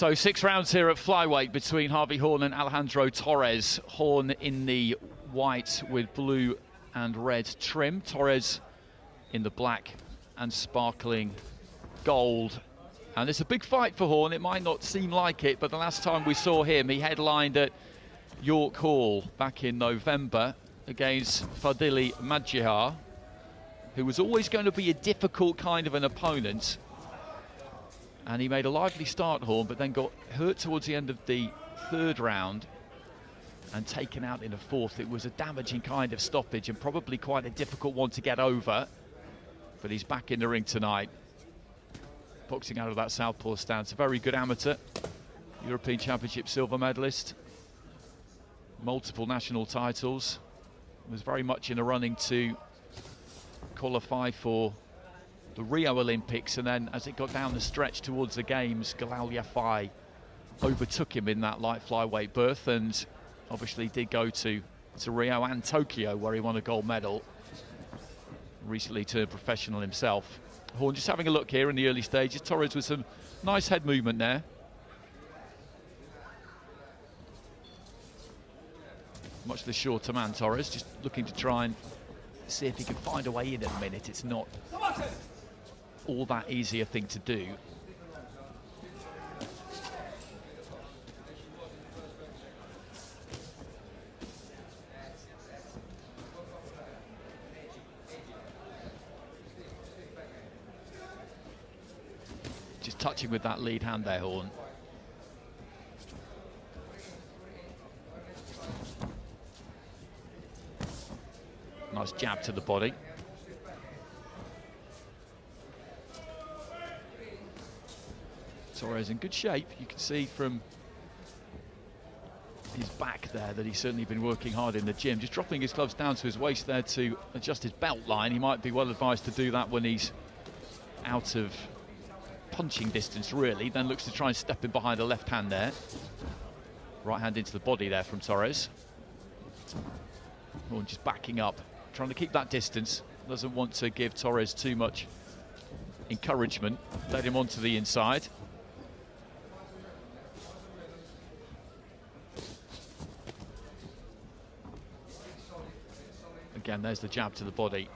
So 6 rounds here at flyweight between Harvey Horn and Alejandro Torres. Horn in the white with blue and red trim. Torres in the black and sparkling gold. And it's a big fight for Horn. It might not seem like it, but the last time we saw him, he headlined at York Hall back in November against Fadili Madjihar, who was always going to be a difficult kind of an opponent. And he made a lively start, Horn, but then got hurt towards the end of the 3rd round and taken out in the 4th. It was a damaging kind of stoppage and probably quite a difficult one to get over. But he's back in the ring tonight, boxing out of that southpaw stance. A very good amateur, European Championship silver medalist, multiple national titles. Was very much in a running to qualify for the Rio Olympics, and then as it got down the stretch towards the games, Galal Yafai overtook him in that light flyweight berth, and obviously did go to Rio and Tokyo, where he won a gold medal. Recently turned professional himself. Horn just having a look here in the early stages. Torres with some nice head movement there. Much the shorter man, Torres, just looking to try and see if he can find a way in at the minute. It's not all that easy a thing to do. Just touching with that lead hand there, Horn. Nice jab to the body. Torres in good shape. You can see from his back there that he's certainly been working hard in the gym. Just dropping his gloves down to his waist there to adjust his belt line. He might be well advised to do that when he's out of punching distance, really. Then looks to try and step in behind the left hand there. Right hand into the body there from Torres. Horn just backing up, trying to keep that distance. Doesn't want to give Torres too much encouragement. Let him onto the inside. Again, there's the jab to the body.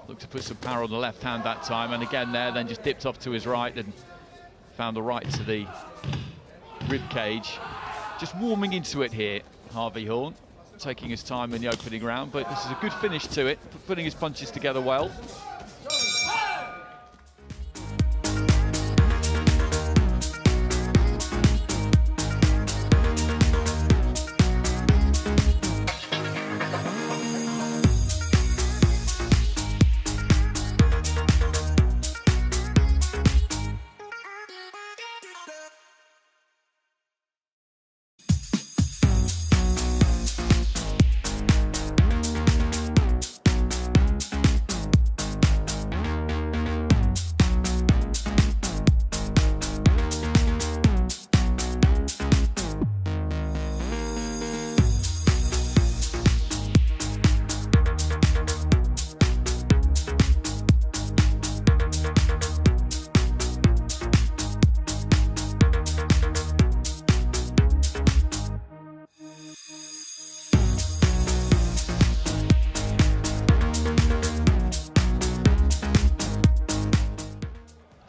Looked to put some power on the left hand that time, and again there, then just dipped off to his right and found the right to the rib cage. Just warming into it here, Harvey Horn, taking his time in the opening round, but this is a good finish to it, putting his punches together well.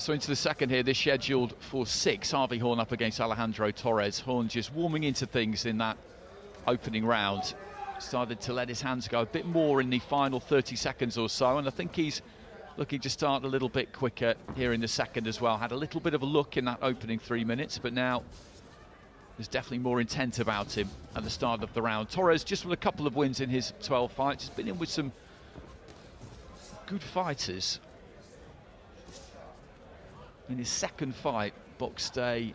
So into the second here, this scheduled for 6. Harvey Horn up against Alejandro Torres. Horn just warming into things in that opening round. Started to let his hands go a bit more in the final 30 seconds or so, and I think he's looking to start a little bit quicker here in the second as well. Had a little bit of a look in that opening 3 minutes, but now there's definitely more intent about him at the start of the round. Torres just with a couple of wins in his 12 fights. He's been in with some good fighters. In his second fight, boxed a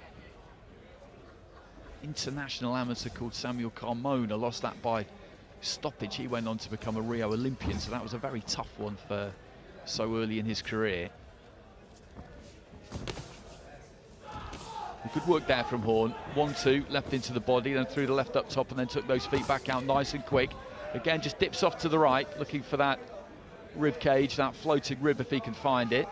international amateur called Samuel Carmona, lost that by stoppage. He went on to become a Rio Olympian, so that was a very tough one for so early in his career. Good work there from Horn. 1-2, left into the body, then threw the left up top and then took those feet back out nice and quick. Again, just dips off to the right, looking for that rib cage, that floating rib if he can find it.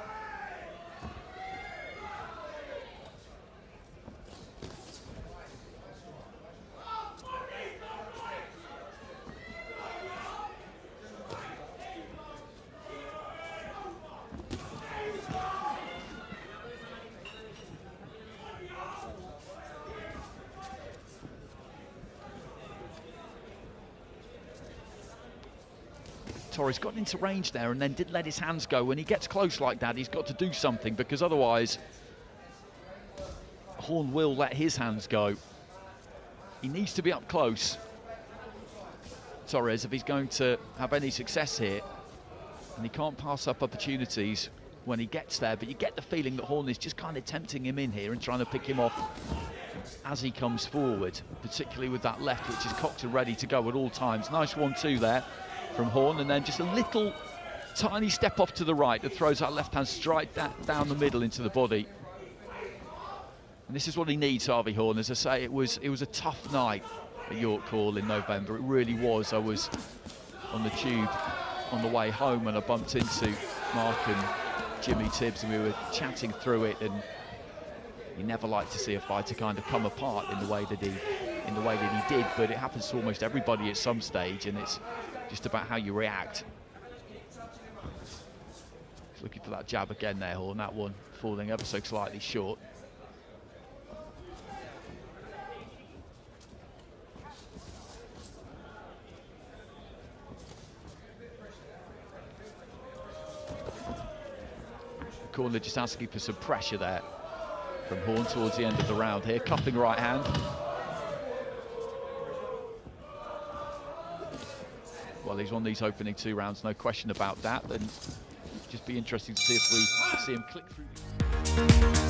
Torres got into range there and then didn't let his hands go. When he gets close like that, he's got to do something, because otherwise Horn will let his hands go. He needs to be up close, Torres, if he's going to have any success here. And he can't pass up opportunities when he gets there, but you get the feeling that Horn is just kind of tempting him in here and trying to pick him off as he comes forward, particularly with that left, which is cocked and ready to go at all times. Nice 1-2 there from Horn, and then just a little tiny step off to the right that throws that left hand straight down the middle into the body. And this is what he needs, Harvey Horn. As I say, it was a tough night at York Hall in November. It really was. I was on the tube on the way home and I bumped into Mark and Jimmy Tibbs, and we were chatting through it, and you never like to see a fighter kind of come apart in the way that he did, but it happens to almost everybody at some stage, and it's just about how you react. He's looking for that jab again there, Horn. That one falling ever so slightly short. Corner just asking for some pressure there from Horn towards the end of the round here. Cupping right hand. Well, he's won these opening 2 rounds, no question about that. And just be interesting to see if we see him click through.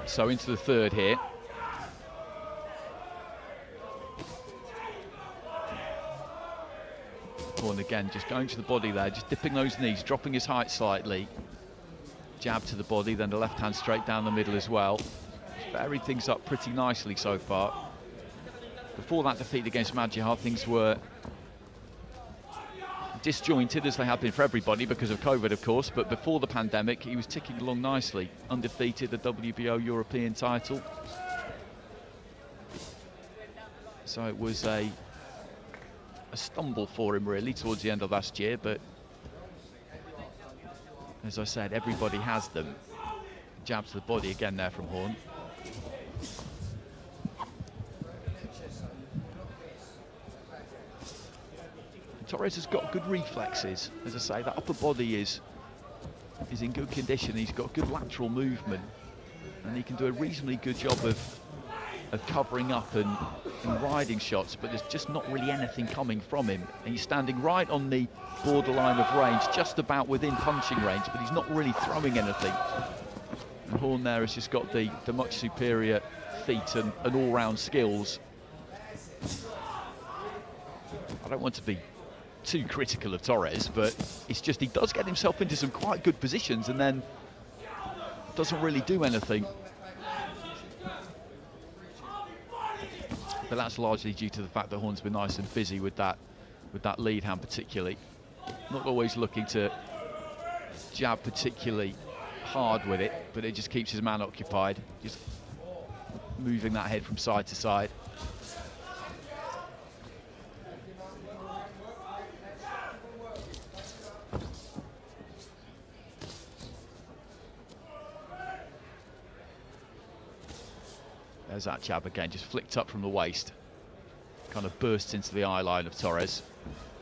So into the third here. Horn again, just going to the body there, just dipping those knees, dropping his height slightly. Jab to the body, then the left hand straight down the middle as well. Just varied things up pretty nicely so far. Before that defeat against Madjahar, things were disjointed, as they have been for everybody because of COVID, of course, but before the pandemic he was ticking along nicely. Undefeated, the WBO European title. So it was a stumble for him really towards the end of last year, but as I said, everybody has them. Jab to the body again there from Horn. Torres has got good reflexes. As I say, that upper body is in good condition. He's got good lateral movement, and he can do a reasonably good job of covering up and riding shots, but there's just not really anything coming from him. And he's standing right on the borderline of range, just about within punching range, but he's not really throwing anything. And Horn there has just got the much superior feet and all-round skills. I don't want to be too critical of Torres, but it's just he does get himself into some quite good positions and then doesn't really do anything. But that's largely due to the fact that Horn's been nice and busy with that lead hand particularly. Not always looking to jab particularly hard with it, but it just keeps his man occupied, just moving that head from side to side. There's that jab again, just flicked up from the waist. Kind of bursts into the eye line of Torres.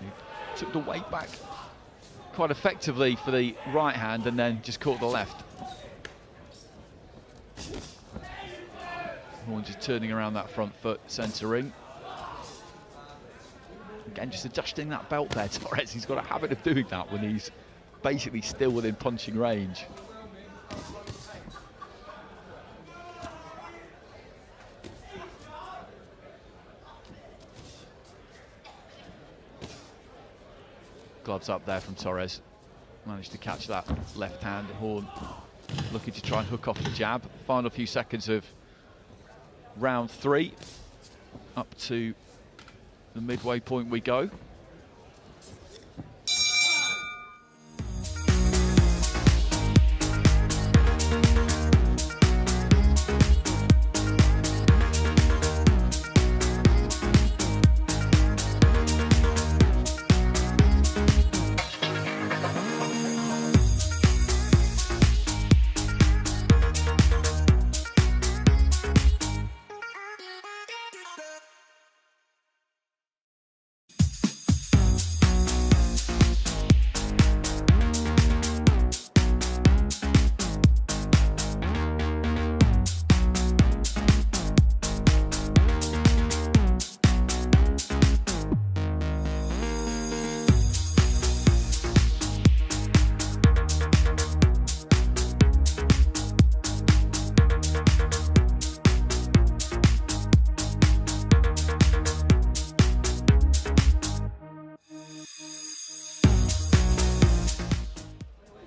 He took the weight back quite effectively for the right hand and then just caught the left. Horn just turning around that front foot, centering. Again, just adjusting that belt there, Torres. He's got a habit of doing that when he's basically still within punching range. Gloves up there from Torres. Managed to catch that left hand. Horn looking to try and hook off the jab. Final few seconds of round 3. Up to the midway point we go.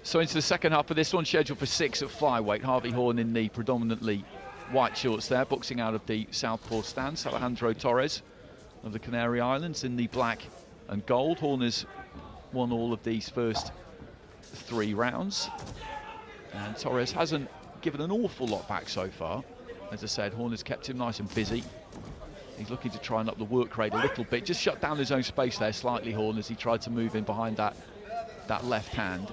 So into the second half of this one, scheduled for 6 at flyweight. Harvey Horn in the predominantly white shorts there, boxing out of the southpaw stance. Alejandro Torres of the Canary Islands in the black and gold. Horn has won all of these first 3 rounds. And Torres hasn't given an awful lot back so far. As I said, Horn has kept him nice and busy. He's looking to try and up the work rate a little bit. Just shut down his own space there slightly, Horn, as he tried to move in behind that left hand.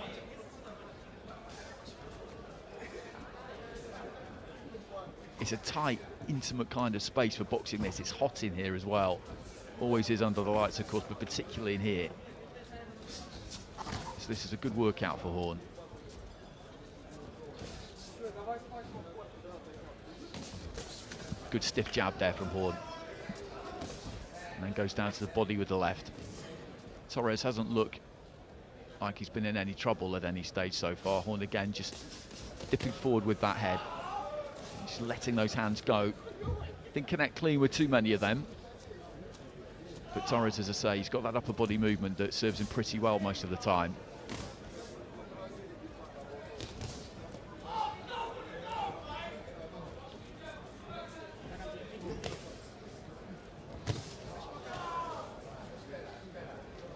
It's a tight, intimate kind of space for boxing this. It's hot in here as well. Always is under the lights, of course, but particularly in here. So this is a good workout for Horn. Good stiff jab there from Horn. And then goes down to the body with the left. Torres hasn't looked like he's been in any trouble at any stage so far. Horn again just dipping forward with that head. Just letting those hands go. Didn't connect clean with too many of them. But Torres, as I say, he's got that upper body movement that serves him pretty well most of the time.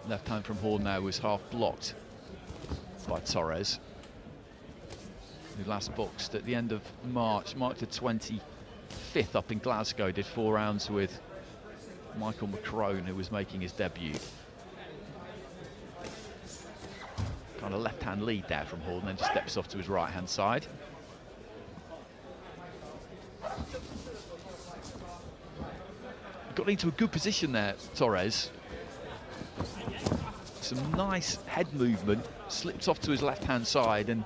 Left hand from Horn now was half blocked by Torres, who last boxed at the end of March the 25th up in Glasgow. Did 4 rounds with Michael McCrone, who was making his debut. Kind of left-hand lead there from Horn, then just steps off to his right-hand side. Got into a good position there, Torres. Some nice head movement, slips off to his left-hand side, and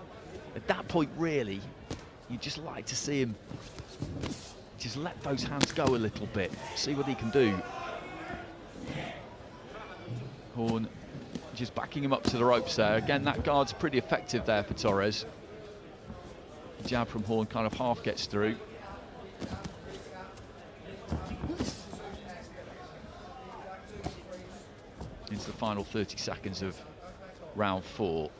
at that point, really, you'd just like to see him just let those hands go a little bit, see what he can do. Horn just backing him up to the ropes there. Again, that guard's pretty effective there for Torres. The jab from Horn kind of half gets through. Into the final 30 seconds of round 4.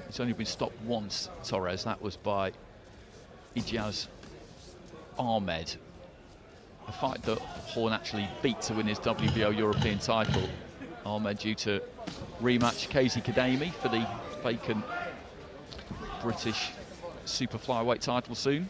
It's only been stopped once, Torres. That was by Ijaz Ahmed. A fight that Horn actually beat to win his WBO European title. Ahmed due to rematch Casey Kademi for the vacant British super flyweight title soon.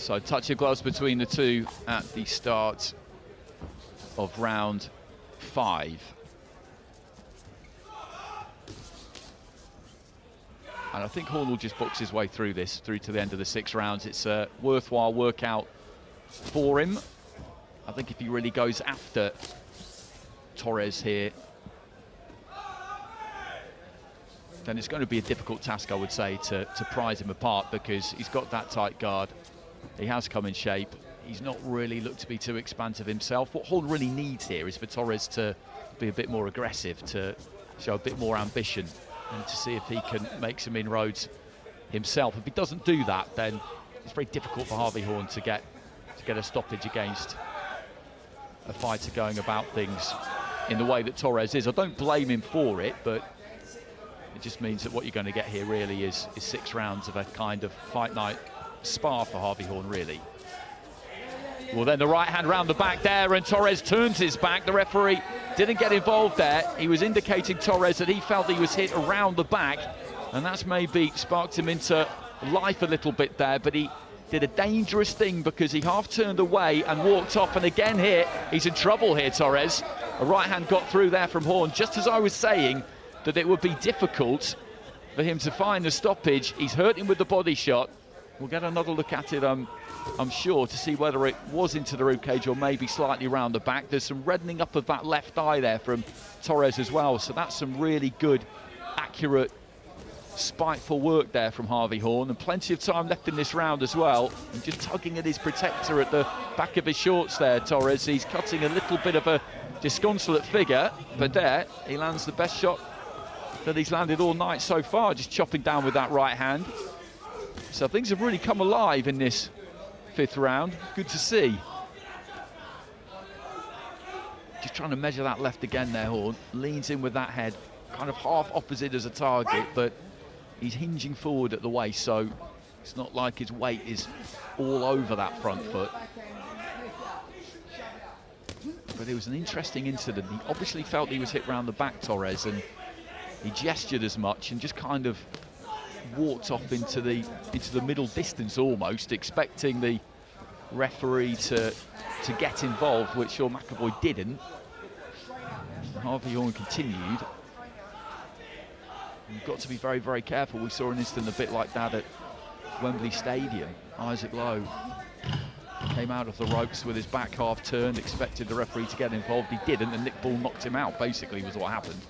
So touch of gloves between the two at the start of round 5. And I think Horn will just box his way through this, through to the end of the 6 rounds. It's a worthwhile workout for him. I think if he really goes after Torres here, then it's going to be a difficult task, I would say, to prise him apart, because he's got that tight guard. He has come in shape. He's not really looked to be too expansive himself. What Horn really needs here is for Torres to be a bit more aggressive, to show a bit more ambition, and to see if he can make some inroads himself. If he doesn't do that, then it's very difficult for Harvey Horn to get a stoppage against a fighter going about things in the way that Torres is. I don't blame him for it, but it just means that what you're going to get here really is 6 rounds of a kind of fight night spar for Harvey Horn, really. Well, then the right hand round the back there, and Torres turns his back. The referee didn't get involved there. He was indicating Torres that he felt he was hit around the back, and that's maybe sparked him into life a little bit there, but he did a dangerous thing because he half turned away and walked off, and again here, he's in trouble here, Torres. A right hand got through there from Horn, just as I was saying that it would be difficult for him to find the stoppage. He's hurt him with the body shot. We'll get another look at it, I'm sure, to see whether it was into the ribcage or maybe slightly round the back. There's some reddening up of that left eye there from Torres as well, so that's some really good, accurate, spiteful work there from Harvey Horn, and plenty of time left in this round as well. And just tugging at his protector at the back of his shorts there, Torres. He's cutting a little bit of a disconsolate figure, but there he lands the best shot that he's landed all night so far, just chopping down with that right hand. So things have really come alive in this 5th round. Good to see. Just trying to measure that left again there, Horn. Leans in with that head, kind of half opposite as a target, but he's hinging forward at the waist, so it's not like his weight is all over that front foot. But it was an interesting incident. He obviously felt he was hit round the back, Torres, and he gestured as much and just kind of walked off into the middle distance almost, expecting the referee to get involved, which Sean McAvoy didn't. Harvey Horn continued. You've got to be very, very careful. We saw an incident a bit like that at Wembley Stadium. Isaac Lowe came out of the ropes with his back half turned, expected the referee to get involved. He didn't, and Nick Bull knocked him out, basically, was what happened.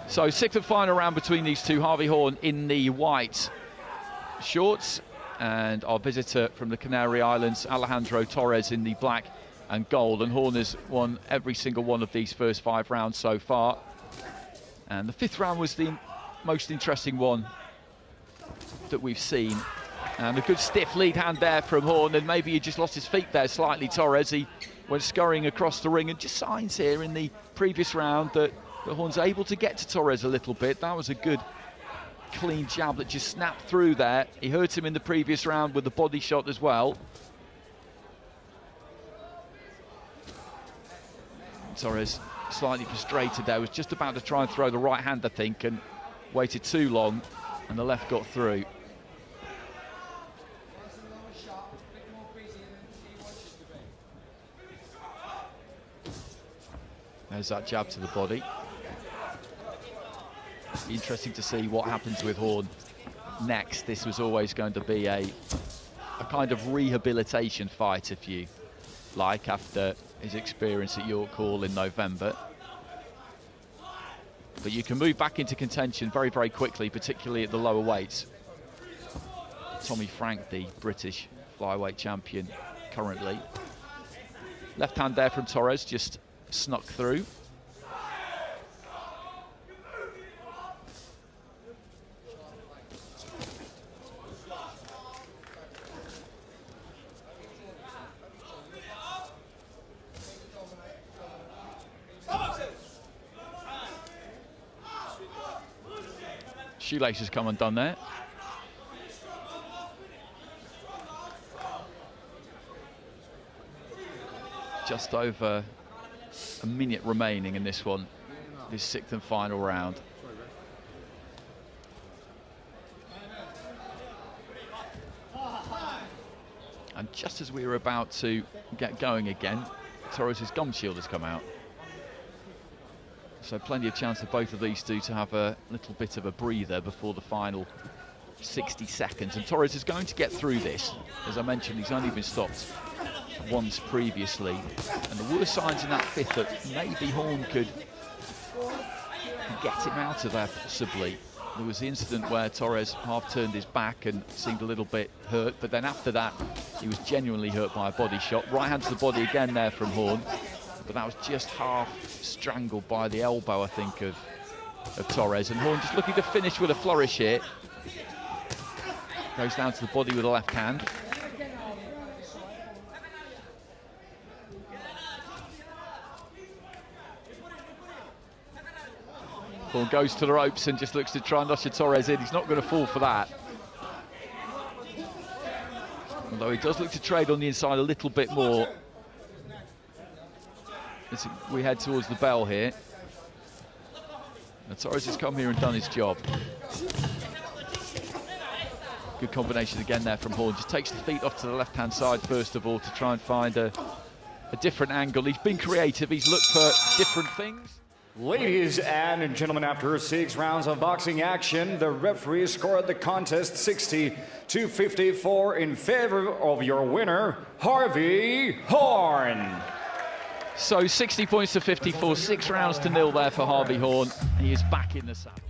So 6th and final round between these two. Harvey Horn in the white shorts, and our visitor from the Canary Islands, Alejandro Torres, in the black and gold. And Horn has won every single one of these first 5 rounds so far. And the 5th round was the most interesting one that we've seen. And a good stiff lead hand there from Horn, and maybe he just lost his feet there slightly, Torres. He went scurrying across the ring, and just signs here in the previous round that Horn's able to get to Torres a little bit. That was a good, clean jab that just snapped through there. He hurt him in the previous round with the body shot as well. Torres slightly frustrated there, was just about to try and throw the right hand, I think, and waited too long, and the left got through. There's that jab to the body. Interesting to see what happens with Horn next. This was always going to be a kind of rehabilitation fight, if you like, after his experience at York Hall in November. But you can move back into contention very, very quickly, particularly at the lower weights. Tommy Frank, the British flyweight champion currently. Left hand there from Torres, just snuck through. Shoelaces come undone there. Just over a minute remaining in this one, this sixth and final round. And just as we were about to get going again, Torres' gum shield has come out. So plenty of chance for both of these two to have a little bit of a breather before the final 60 seconds. And Torres is going to get through this. As I mentioned, he's only been stopped once previously. And there were signs in that fifth that maybe Horn could get him out of there, possibly. There was the incident where Torres half turned his back and seemed a little bit hurt. But then after that, he was genuinely hurt by a body shot. Right hand to the body again there from Horn. But that was just half strangled by the elbow, I think, of Torres. And Horn just looking to finish with a flourish here. Goes down to the body with a left hand. Horn goes to the ropes and just looks to try and usher Torres in. He's not going to fall for that. Although he does look to trade on the inside a little bit more. As we head towards the bell here. And Torres has come here and done his job. Good combination again there from Horn. Just takes the feet off to the left-hand side first of all to try and find a different angle. He's been creative. He's looked for different things. Ladies and gentlemen, after 6 rounds of boxing action, the referee scored the contest 60-54 in favor of your winner, Harvey Horn. So 60 points to 54, 6 rounds to 0 there for Harvey Horn. He is back in the saddle.